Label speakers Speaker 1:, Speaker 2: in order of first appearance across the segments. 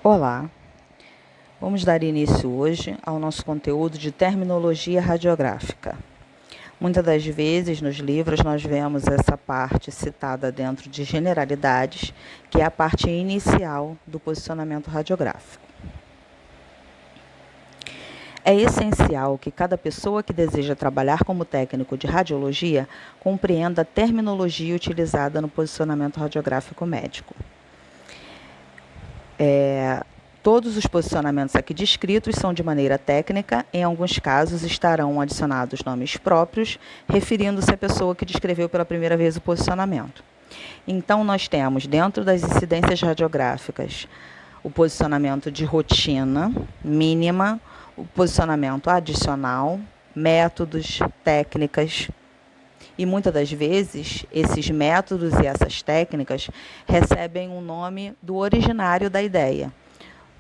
Speaker 1: Olá, vamos dar início hoje ao nosso conteúdo de terminologia radiográfica. Muitas das vezes nos livros nós vemos essa parte citada dentro de generalidades, que é a parte inicial do posicionamento radiográfico. É essencial que cada pessoa que deseja trabalhar como técnico de radiologia compreenda a terminologia utilizada no posicionamento radiográfico médico. Todos os posicionamentos aqui descritos são de maneira técnica, em alguns casos estarão adicionados nomes próprios, referindo-se à pessoa que descreveu pela primeira vez o posicionamento. Então, nós temos, dentro das incidências radiográficas, o posicionamento de rotina mínima, o posicionamento adicional, métodos, técnicas. E muitas das vezes, esses métodos e essas técnicas recebem um nome do originário da ideia,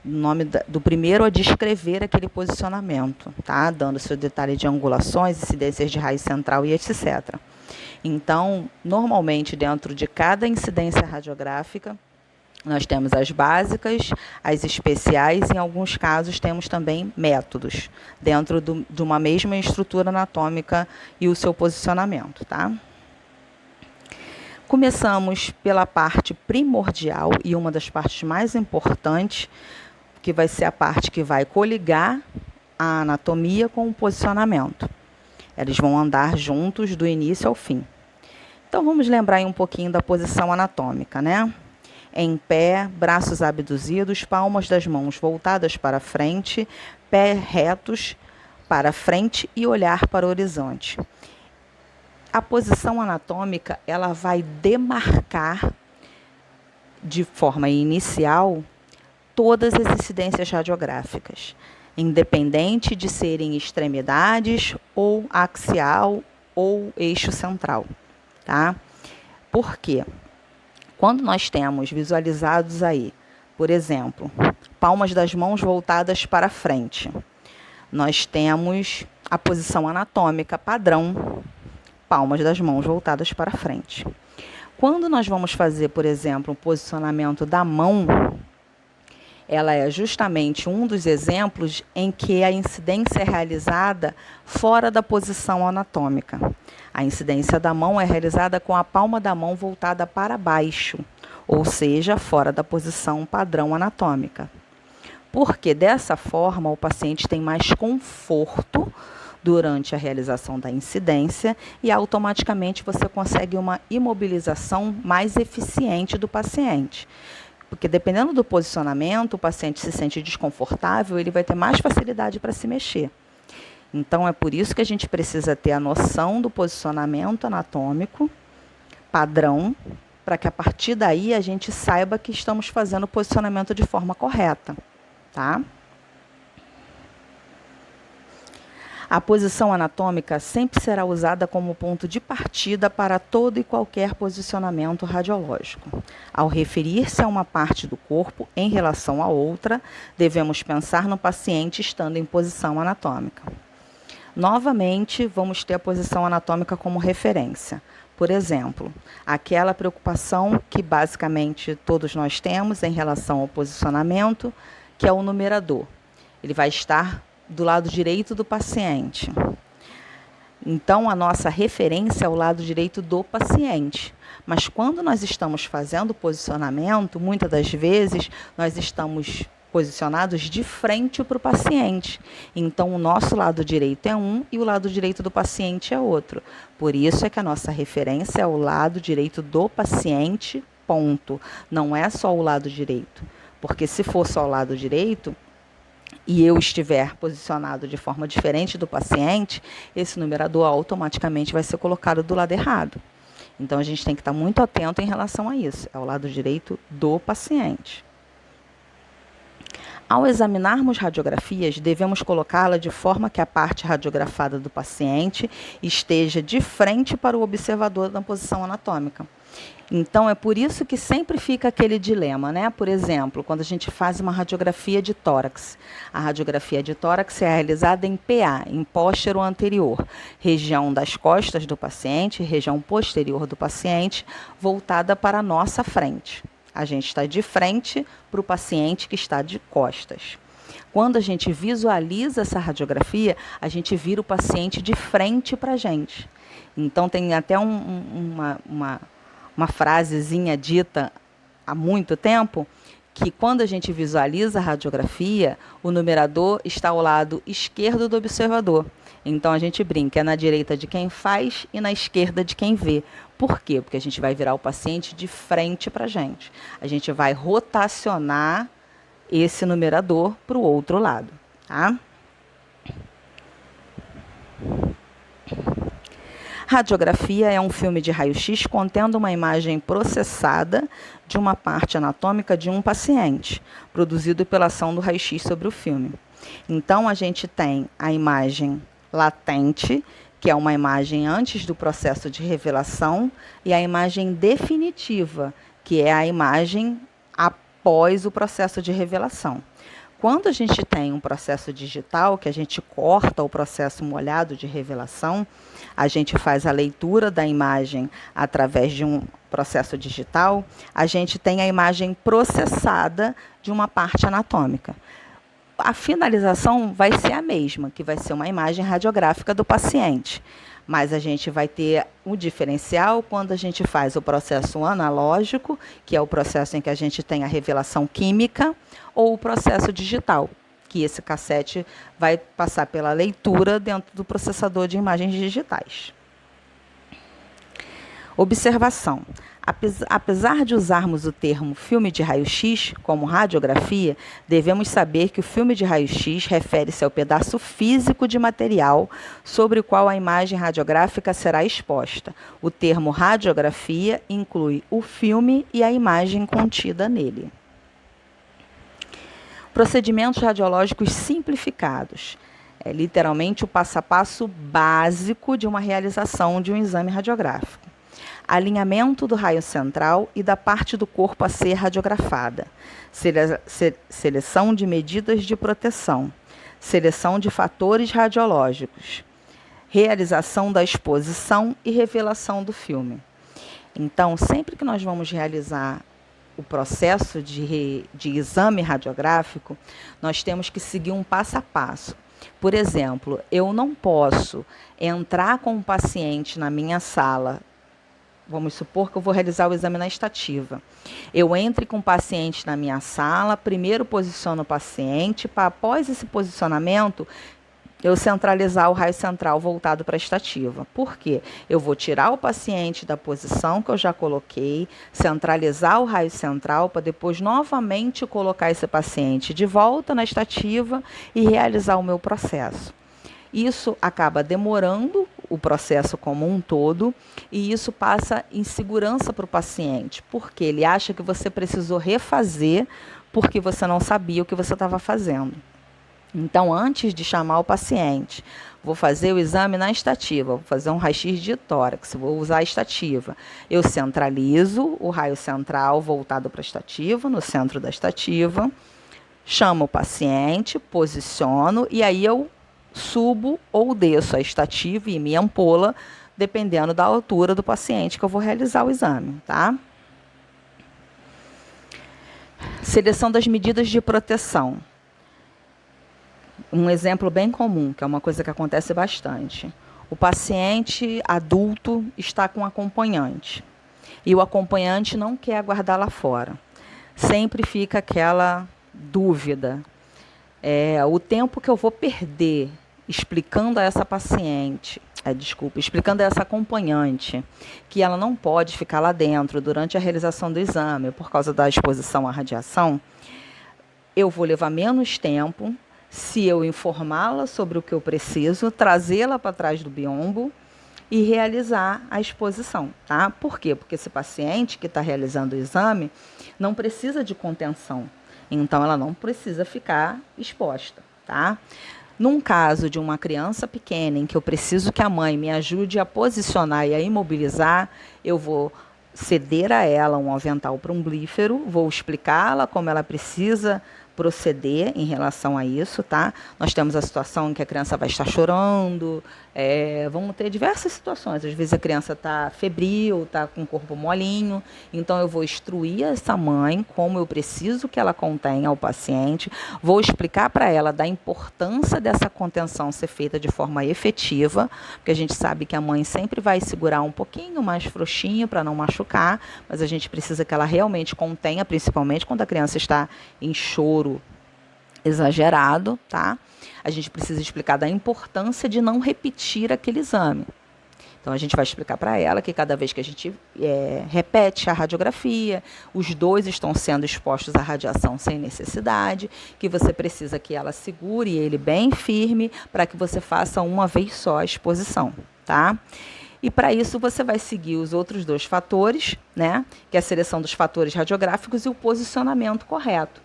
Speaker 1: o nome do primeiro a descrever aquele posicionamento, tá? Dando seu detalhe de angulações, incidências de raiz central e etc. Então, normalmente, dentro de cada incidência radiográfica, nós temos as básicas, as especiais e, em alguns casos, temos também métodos dentro de uma mesma estrutura anatômica e o seu posicionamento, tá? Começamos pela parte primordial e uma das partes mais importantes, que vai ser a parte que vai coligar a anatomia com o posicionamento. Eles vão andar juntos do início ao fim. Então, vamos lembrar aí um pouquinho da posição anatômica, né? Em pé, braços abduzidos, palmas das mãos voltadas para frente, pés retos para frente e olhar para o horizonte. A posição anatômica, ela vai demarcar de forma inicial todas as incidências radiográficas, independente de serem extremidades ou axial ou eixo central, tá? Por quê? Quando nós temos visualizados aí, por exemplo, palmas das mãos voltadas para frente, nós temos a posição anatômica padrão, palmas das mãos voltadas para frente. Quando nós vamos fazer, por exemplo, um posicionamento da mão, ela é justamente um dos exemplos em que a incidência é realizada fora da posição anatômica. A incidência da mão é realizada com a palma da mão voltada para baixo, ou seja, fora da posição padrão anatômica. Porque dessa forma o paciente tem mais conforto durante a realização da incidência e automaticamente você consegue uma imobilização mais eficiente do paciente. Porque dependendo do posicionamento, o paciente se sente desconfortável, ele vai ter mais facilidade para se mexer. Então, é por isso que a gente precisa ter a noção do posicionamento anatômico padrão, para que a partir daí a gente saiba que estamos fazendo o posicionamento de forma correta, tá? A posição anatômica sempre será usada como ponto de partida para todo e qualquer posicionamento radiológico. Ao referir-se a uma parte do corpo em relação a outra, devemos pensar no paciente estando em posição anatômica. Novamente, vamos ter a posição anatômica como referência. Por exemplo, aquela preocupação que basicamente todos nós temos em relação ao posicionamento, que é o numerador. Ele vai estar do lado direito do paciente. Então, a nossa referência é o lado direito do paciente. Mas quando nós estamos fazendo o posicionamento, muitas das vezes nós estamos posicionados de frente para o paciente. Então, o nosso lado direito é um e o lado direito do paciente é outro. Por isso é que a nossa referência é o lado direito do paciente, ponto. Não é só o lado direito. Porque se for só o lado direito, e eu estiver posicionado de forma diferente do paciente, esse numerador automaticamente vai ser colocado do lado errado. Então, a gente tem que estar muito atento em relação a isso. É o lado direito do paciente. Ao examinarmos radiografias, devemos colocá-la de forma que a parte radiografada do paciente esteja de frente para o observador na posição anatômica. Então, é por isso que sempre fica aquele dilema, né? Por exemplo, quando a gente faz uma radiografia de tórax. A radiografia de tórax é realizada em PA, em póstero anterior, região das costas do paciente, região posterior do paciente, voltada para a nossa frente. A gente está de frente para o paciente que está de costas. Quando a gente visualiza essa radiografia, a gente vira o paciente de frente para a gente. Então, tem até uma frasezinha dita há muito tempo, que quando a gente visualiza a radiografia, o numerador está ao lado esquerdo do observador. Então, a gente brinca, é na direita de quem faz e na esquerda de quem vê. Por quê? Porque a gente vai virar o paciente de frente para a gente. A gente vai rotacionar esse numerador para o outro lado, tá? Radiografia é um filme de raio-x contendo uma imagem processada de uma parte anatômica de um paciente, produzido pela ação do raio-x sobre o filme. Então, a gente tem a imagem latente, que é uma imagem antes do processo de revelação, e a imagem definitiva, que é a imagem após o processo de revelação. Quando a gente tem um processo digital, que a gente corta o processo molhado de revelação, a gente faz a leitura da imagem através de um processo digital, a gente tem a imagem processada de uma parte anatômica. A finalização vai ser a mesma, que vai ser uma imagem radiográfica do paciente. Mas a gente vai ter um diferencial quando a gente faz o processo analógico, que é o processo em que a gente tem a revelação química, ou o processo digital, que esse cassete vai passar pela leitura dentro do processador de imagens digitais. Observação. Apesar de usarmos o termo filme de raio-x como radiografia, devemos saber que o filme de raio-x refere-se ao pedaço físico de material sobre o qual a imagem radiográfica será exposta. O termo radiografia inclui o filme e a imagem contida nele. Procedimentos radiológicos simplificados. É literalmente o passo a passo básico de uma realização de um exame radiográfico. Alinhamento do raio central e da parte do corpo a ser radiografada. Seleção de medidas de proteção. Seleção de fatores radiológicos. Realização da exposição e revelação do filme. Então, sempre que nós vamos realizar o processo de exame radiográfico, nós temos que seguir um passo a passo. Por exemplo, eu não posso entrar com um paciente na minha sala. Vamos supor que eu vou realizar o exame na estativa. Eu entro com o paciente na minha sala, primeiro posiciono o paciente, para após esse posicionamento, eu centralizar o raio central voltado para a estativa. Por quê? Eu vou tirar o paciente da posição que eu já coloquei, centralizar o raio central, para depois novamente colocar esse paciente de volta na estativa e realizar o meu processo. Isso acaba demorando o processo como um todo e isso passa insegurança para o paciente, porque ele acha que você precisou refazer porque você não sabia o que você estava fazendo. Então, antes de chamar o paciente, vou fazer o exame na estativa, vou fazer um raio-x de tórax, vou usar a estativa. Eu centralizo o raio central voltado para a estativa, no centro da estativa, chamo o paciente, posiciono e aí eu subo ou desço a estativa e minha ampola, dependendo da altura do paciente que eu vou realizar o exame, tá? Seleção das medidas de proteção. Um exemplo bem comum, que é uma coisa que acontece bastante. O paciente adulto está com acompanhante e o acompanhante não quer aguardar lá fora. Sempre fica aquela dúvida. O tempo que eu vou perder explicando a essa paciente, explicando a essa acompanhante que ela não pode ficar lá dentro durante a realização do exame por causa da exposição à radiação, eu vou levar menos tempo se eu informá-la sobre o que eu preciso, trazê-la para trás do biombo e realizar a exposição, tá? Por quê? Porque esse paciente que está realizando o exame não precisa de contenção, então ela não precisa ficar exposta, tá? Num caso de uma criança pequena em que eu preciso que a mãe me ajude a posicionar e a imobilizar, eu vou ceder a ela um avental plumbífero, vou explicá-la como ela precisa proceder em relação a isso, tá? Nós temos a situação em que a criança vai estar chorando, vamos ter diversas situações. Às vezes a criança está febril, está com o corpo molinho, então eu vou instruir essa mãe como eu preciso que ela contenha o paciente, vou explicar para ela da importância dessa contenção ser feita de forma efetiva, porque a gente sabe que a mãe sempre vai segurar um pouquinho mais frouxinho para não machucar, mas a gente precisa que ela realmente contenha, principalmente quando a criança está em choro exagerado, tá? A gente precisa explicar da importância de não repetir aquele exame. Então, a gente vai explicar para ela que cada vez que a gente repete a radiografia, os dois estão sendo expostos à radiação sem necessidade, que você precisa que ela segure ele bem firme para que você faça uma vez só a exposição, tá? E para isso você vai seguir os outros 2 fatores, né? Que é a seleção dos fatores radiográficos e o posicionamento correto.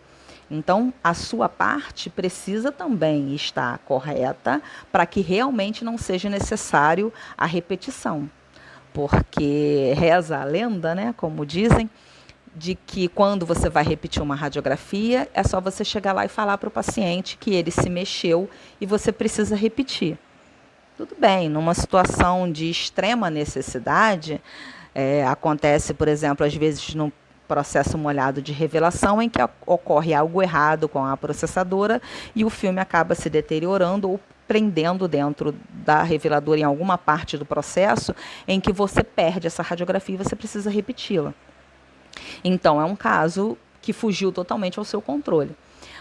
Speaker 1: Então, a sua parte precisa também estar correta para que realmente não seja necessário a repetição. Porque reza a lenda, né, como dizem, de que quando você vai repetir uma radiografia, é só você chegar lá e falar para o paciente que ele se mexeu e você precisa repetir. Tudo bem, numa situação de extrema necessidade, acontece, por exemplo, às vezes no processo molhado de revelação, em que ocorre algo errado com a processadora e o filme acaba se deteriorando ou prendendo dentro da reveladora em alguma parte do processo em que você perde essa radiografia e você precisa repeti-la. Então, é um caso que fugiu totalmente ao seu controle.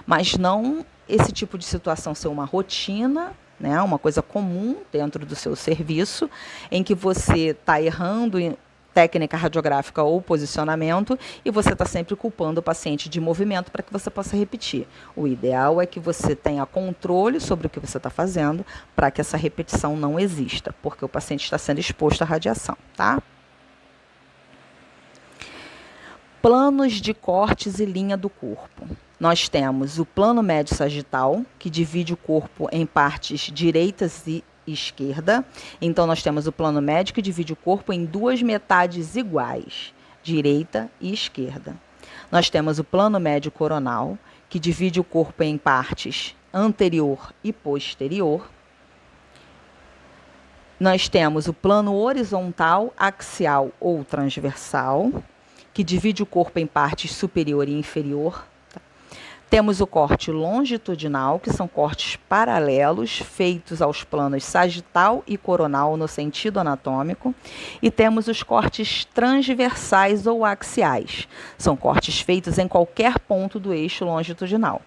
Speaker 1: Mas não esse tipo de situação ser uma rotina, né, uma coisa comum dentro do seu serviço, em que você está errando em técnica radiográfica ou posicionamento e você está sempre culpando o paciente de movimento para que você possa repetir. O ideal é que você tenha controle sobre o que você está fazendo para que essa repetição não exista, porque o paciente está sendo exposto à radiação, tá? Planos de cortes e linha do corpo. Nós temos o plano médio sagital, que divide o corpo em partes direitas e esquerda. Então, nós temos o plano médio que divide o corpo em 2 metades iguais, direita e esquerda. Nós temos o plano médio coronal, que divide o corpo em partes anterior e posterior. Nós temos o plano horizontal, axial ou transversal, que divide o corpo em partes superior e inferior. Temos o corte longitudinal, que são cortes paralelos, feitos aos planos sagital e coronal no sentido anatômico. E temos os cortes transversais ou axiais. São cortes feitos em qualquer ponto do eixo longitudinal.